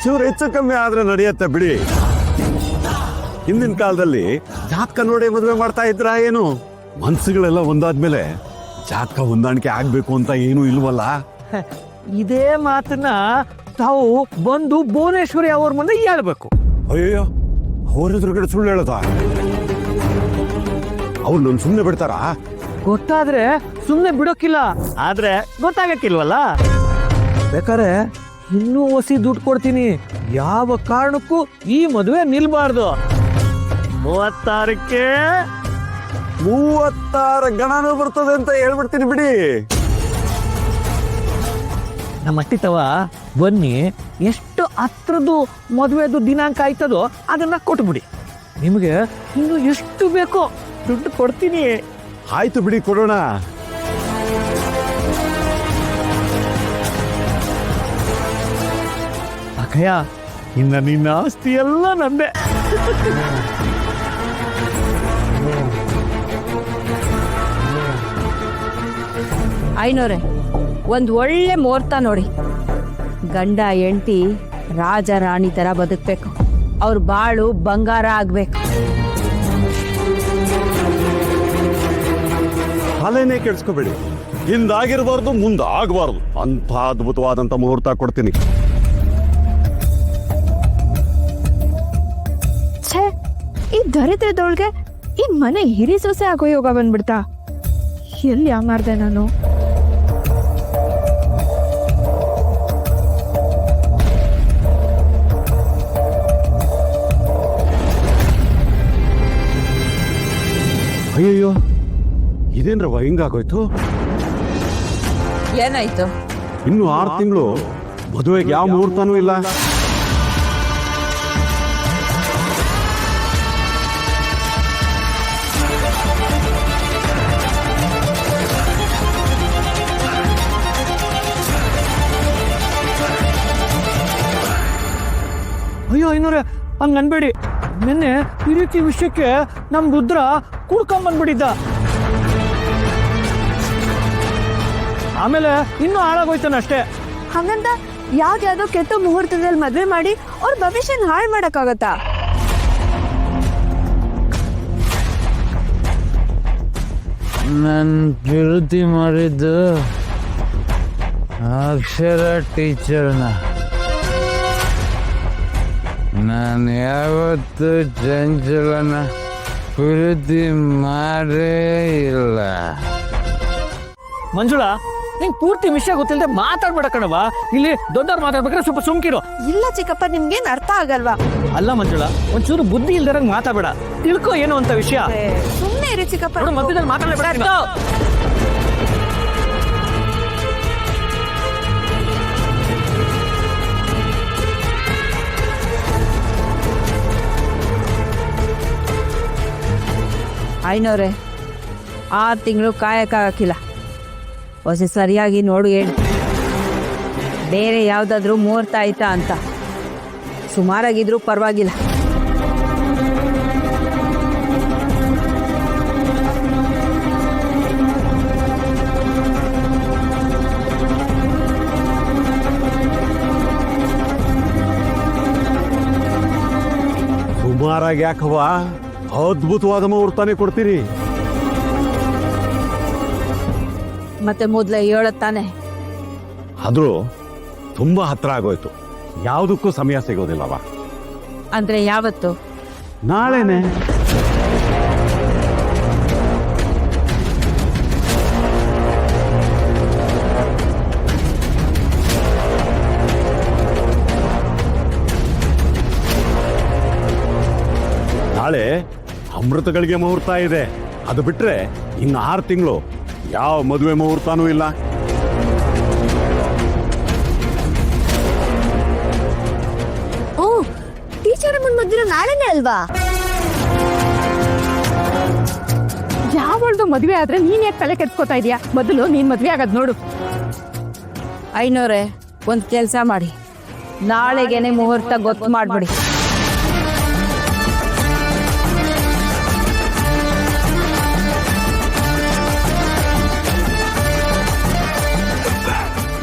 ಚೂರು ಹೆಚ್ಚು ಕಮ್ಮಿ ಆದ್ರೆ ನಡೆಯುತ್ತೆ ಬಿಡಿ. ಹಿಂದಿನ ಕಾಲದಲ್ಲಿ ಜಾತಕ ನೋಡಿ ಮದುವೆ ಮಾಡ್ತಾ ಇದ್ರ ಏನು? ಮನ್ಸುಗಳೆಲ್ಲ ಒಂದಾದ್ಮೇಲೆ ಜಾತಕ ಹೊಂದಾಣಿಕೆ ಆಗ್ಬೇಕು ಅಂತ ಏನು ಇಲ್ವಲ್ಲ? ಇದೇ ಮಾತನ್ನ ತಾವು ಬಂದು ಭುವನೇಶ್ವರಿ ಅವ್ರ ಮುಂದೆ ಹೇಳ್ಬೇಕು. ಅಯ್ಯೋ, ಅವ್ರ ಎದುರುಗಡೆ ಸುಳ್ಳು ಹೇಳದ? ಅವ್ರು ನನ್ನ ಸುಮ್ಮನೆ ಬಿಡ್ತಾರಾ? ಗೊತ್ತಾದ್ರೆ ಸುಮ್ಮನೆ ಬಿಡೋಕಿಲ್ಲ, ಆದ್ರೆ ಗೊತ್ತಾಗಕ್ಕಿಲ್ವಲ್ಲ. ಬೇಕಾರೆ ಇನ್ನೂ ಹೊಸಿ ದುಡ್ಡು ಕೊಡ್ತೀನಿ, ಯಾವ ಕಾರಣಕ್ಕೂ ಈ ಮದುವೆ ನಿಲ್ಬಾರ್ದು. 36ಕ್ಕೆ 36 ಗಣನೂ ಬರ್ತದೆ ಅಂತ ಹೇಳ್ಬಿಡ್ತೀನಿ ಬಿಡಿ. ನಮ್ಮ ಅಟ್ಟಿತವ ಬನ್ನಿ, ಎಷ್ಟು ಹತ್ರದ್ದು ಮದುವೆದು ದಿನಾಂಕ ಆಯ್ತದೋ ಅದನ್ನ ಕೊಟ್ಬಿಡಿ. ನಿಮಗೆ ಇನ್ನು ಎಷ್ಟು ಬೇಕೋ ದುಡ್ಡು ಕೊಡ್ತೀನಿ. ಆಯ್ತು ಬಿಡಿ, ಕೊಡೋಣ. ಅಕ್ಕಯ್ಯ, ಇನ್ನ ನಿನ್ನ ಆಸ್ತಿ ಎಲ್ಲ ನಂದೆ. ಐನೋರೆ, ಒಂದು ಒಳ್ಳೆ ಮುಹೂರ್ತ ನೋಡಿ. ಗಂಡ ಹೆಂಡತಿ ರಾಜ ರಾಣಿ ತರ ಬದುಕ್ಬೇಕು, ಅವ್ರ ಬಾಳು ಬಂಗಾರ ಆಗ್ಬೇಕು. ತಲೆನೇ ಕೆಡ್ಸ್ಕೋಬೇಡಿ, ಹಿಂದಾಗಿರ್ಬಾರ್ದು ಮುಂದೆ ಆಗಬಾರ್ದು ಅಂತ ಅದ್ಭುತವಾದಂತ ಮುಹೂರ್ತ ಕೊಡ್ತೀನಿ. ಛೇ, ಈ ದರಿದ್ರದೊಳಗೆ ಈ ಮನೆ ಹಿರಿ ಸೊಸೆ ಆಗೋ ಯೋಗ ಬಂದ್ಬಿಡ್ತಾ? ಎಲ್ಲಿ ಯಾಮಾರ್ದೆ ನಾನು? ಅಯ್ಯಯ್ಯೋ, ಇದೇನ್ರವ ಹಿಂಗಾಗೋಯ್ತು? ಏನಾಯ್ತು? ಇನ್ನು 6 ತಿಂಗಳು ಮದುವೆಗೆ ಯಾವ ಮುಹೂರ್ತನೂ ಇಲ್ಲ. ಅಯ್ಯೋ ಐನೂರೇ, ಹಂಗ ಅನ್ಬೇಡಿ. ನಿನ್ನೆ ಈ ರೀತಿ ವಿಷಯಕ್ಕೆ ನಮ್ ರುದ್ರ ಕುಡ್ಕೊಂಬಂದ್ಬಿಟ್ಟಿದ್ದ. ಆಮೇಲೆ ಇನ್ನೂ ಹಾಳಾಗೋಯ್ತಾನಷ್ಟೇ. ಹಂಗಂತ ಯಾವ್ದ್ಯಾವ್ದೋ ಕೆಟ್ಟ ಮುಹೂರ್ತದಲ್ಲಿ ಮದ್ವೆ ಮಾಡಿ ಅವ್ರ ಭವಿಷ್ಯನ ಹಾಳು ಮಾಡಕ್ಕಾಗತ್ತಾ? ನನ್ನ ವಿರುದ್ಧಿ ಮಾಡಿದ್ದು ಅಕ್ಷರ ಟೀಚರ್ನ. ನಾನು ಯಾವತ್ತೂ ಚಂಚಲನ ವಿರುದ್ಧಿ ಮಾಡೇ ಇಲ್ಲ. ಮಂಜುಳಾ, ನಿಂಗೆ ಪೂರ್ತಿ ವಿಷಯ ಗೊತ್ತಿಲ್ಲದೆ ಮಾತಾಡ್ಬೇಡ ಕಣವ. ಇಲ್ಲಿ ದೊಡ್ಡವ್ರು ಮಾತಾಡ್ಬೇಕಾದ್ರೆ ಸ್ವಲ್ಪ ಸುಮ್ಕಿರು. ಇಲ್ಲ ಚಿಕ್ಕಪ್ಪ, ನಿಮ್ಗೇನ್ ಅರ್ಥ ಆಗಲ್ವಾ? ಅಲ್ಲ ಮಂಜುಳಾ, ಒಂಚೂರು ಬುದ್ಧಿ ಇಲ್ದಿರಂಗ್ ಮಾತಾಡ್ಬೇಡ. ತಿಳ್ಕೊ ಏನು ಅಂತ ವಿಷಯ. ಸುಮ್ನೆ ಇರಿ ಚಿಕ್ಕಪ್ಪ. ನೋಡು, ಮಧ್ಯದಲ್ಲಿ ಮಾತಾಡ್ಬೇಡ. ಐನೋರೆ, 6 ತಿಂಗಳು ಕಾಯಕ್ಕಾಗಕ್ಕಿಲ್ಲ. ಹೊಸ ಸರಿಯಾಗಿ ನೋಡು ಹೇಳಿ, ಬೇರೆ ಯಾವುದಾದ್ರೂ ಮುಹೂರ್ತ ಆಯ್ತಾ ಅಂತ. ಸುಮಾರಾಗಿದ್ರೂ ಪರವಾಗಿಲ್ಲ. ಸುಮಾರಾಗಿ ಯಾಕವ್ವ, ಅದ್ಭುತವಾದ ಮುಹೂರ್ತನೇ ಕೊಡ್ತೀನಿ. ಮತ್ತೆ ಮೊದಲೇ ಹೇಳುತ್ತಾನೆ. ಆದ್ರೂ ತುಂಬಾ ಹತ್ರ ಆಗೋಯ್ತು, ಯಾವುದಕ್ಕೂ ಸಮಯ ಸಿಗೋದಿಲ್ಲವ. ಅಂದ್ರೆ ಯಾವತ್ತು? ನಾಳೆನೆ. ನಾಳೆ ಅಮೃತಗಳಿಗೆ ಮುಹೂರ್ತ ಇದೆ. ಅದು ಬಿಟ್ರೆ ಇನ್ನು 6 ತಿಂಗಳು ಯಾವ ಮದುವೆ ಮುಹೂರ್ತನೂ ಇಲ್ಲ. ಓ, ಟೀಚರ್ ಮುಂದ್ ಮಧ್ಯ ನಾಳೆನೇ ಅಲ್ವಾ? ಯಾವಳ್ದು ಮದ್ವೆ ಆದ್ರೆ ನೀನ್ ಯಾಕೆ ತಲೆ ಕೆಡ್ಸ್ಕೊತಾ ಇದೀಯಾ? ಮೊದಲು ನೀನ್ ಮದ್ವೆ ಆಗದ್ ನೋಡು. ಐನೋರೆ, ಒಂದು ಕೆಲಸ ಮಾಡಿ, ನಾಳೆಗೇನೆ ಮುಹೂರ್ತ ಗೊತ್ತು ಮಾಡ್ಬಿಡಿ.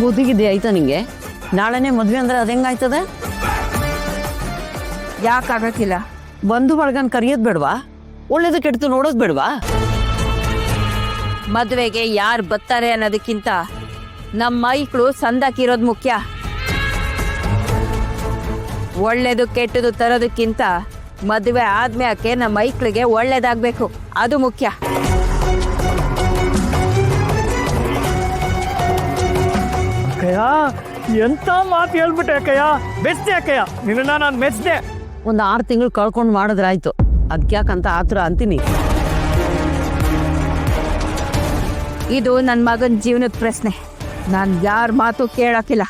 ಬುದ್ಧಿಗಿದ್ದೆ ಆಯ್ತಾ ನಿಂಗೆ? ನಾಳೆನೇ ಮದ್ವೆ ಅಂದ್ರೆ ಅದು ಹೆಂಗಾಯ್ತದೆ? ಯಾಕಾಗಕ್ಕಿಲ್ಲ? ಬಂಧು ಬಳಗನ್ ಕರಿಯೋದ್ ಬೇಡ್ವಾ? ಒಳ್ಳೇದು ಕೆಡ್ತು ನೋಡೋದ್ ಬೇಡ್ವಾ? ಮದ್ವೆಗೆ ಯಾರು ಬರ್ತಾರೆ ಅನ್ನೋದಕ್ಕಿಂತ ನಮ್ಮ ಮೈಕ್ಳು ಸಂದಾಕಿರೋದು ಮುಖ್ಯ. ಒಳ್ಳೇದು ಕೆಟ್ಟದು ತರೋದಕ್ಕಿಂತ ಮದುವೆ ಆದ್ಮ್ಯಾಕೆ ನಮ್ಮ ಮೈಕ್ಳಿಗೆ ಒಳ್ಳೇದಾಗ್ಬೇಕು, ಅದು ಮುಖ್ಯ. ಅಕ್ಕಯ್ಯ, ಎಂತ ಮಾತು ಹೇಳ್ಬಿಟ್ಟೆ ಅಕ್ಕಯ್ಯ. ಮೆಚ್ದೆ ಅಕ್ಕಯ್ಯ, ನಿನ್ನ ನಾನು ಮೆಚ್ದೆ. ಒಂದು 6 ತಿಂಗಳು ಕಳ್ಕೊಂಡು ಮಾಡಿದ್ರಾಯ್ತು, ಅದ್ಕ್ಯಾಕಂತ ಆತರ ಅಂತೀನಿ. ಇದು ನನ್ನ ಮಗನ ಜೀವನದ ಪ್ರಶ್ನೆ, ನಾನು ಯಾರ ಮಾತು ಕೇಳಕ್ಕಿಲ್ಲ.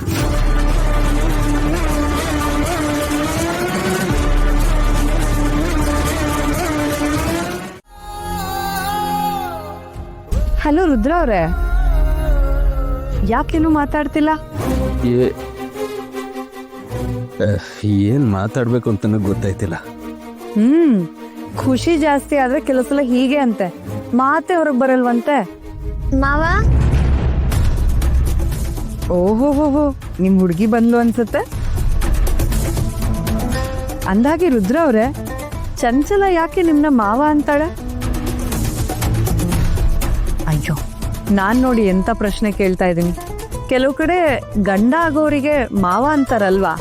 ಹಲೋ ರುದ್ರ ಅವ್ರೆ, ಯಾಕೇನು ಮಾತಾಡ್ತಿಲ್ಲ? ಏನ್ ಮಾತಾಡ್ಬೇಕು ಅಂತ ಗೊತ್ತಾಯ್ತಿಲ್ಲ. ಖುಷಿ ಜಾಸ್ತಿ ಆದ್ರೆ ಕೆಲವು ಸಲ ಹೀಗೆ ಅಂತೆ, ಮಾತೆ ಹೊರಗೆ ಬರಲ್ವಂತೆ. ಮಾವ ಓಹೋ, ನಿಮ್ ಹುಡುಗಿ ಬಂದ್ಲು ಅನ್ಸುತ್ತೆ. ಅಂದಾಗೆ ರುದ್ರ ಅವ್ರೆ, ಚಂಚಲ ಯಾಕೆ ನಿಮ್ನ ಮಾವ ಅಂತಾಳೆ? ಅಯ್ಯೋ, ನಾನ್ ನೋಡಿ ಎಂತ ಪ್ರಶ್ನೆ ಕೇಳ್ತಾ ಇದ್ದೀನಿ. ಕೆಲವು ಕಡೆ ಗಂಡ ಆಗೋರಿಗೆ ಮಾವ ಅಂತಾರಲ್ವಾ?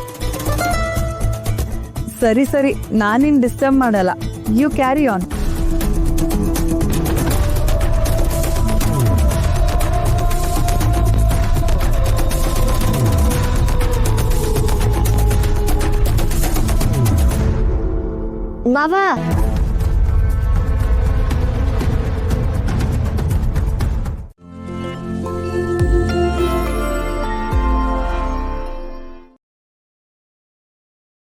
ಸರಿ, ನಾನಿನ್ ಡಿಸ್ಟರ್ಬ್ ಮಾಡಲ್ಲ, ಯು ಕ್ಯಾರಿ ಆನ್. ಮಾವ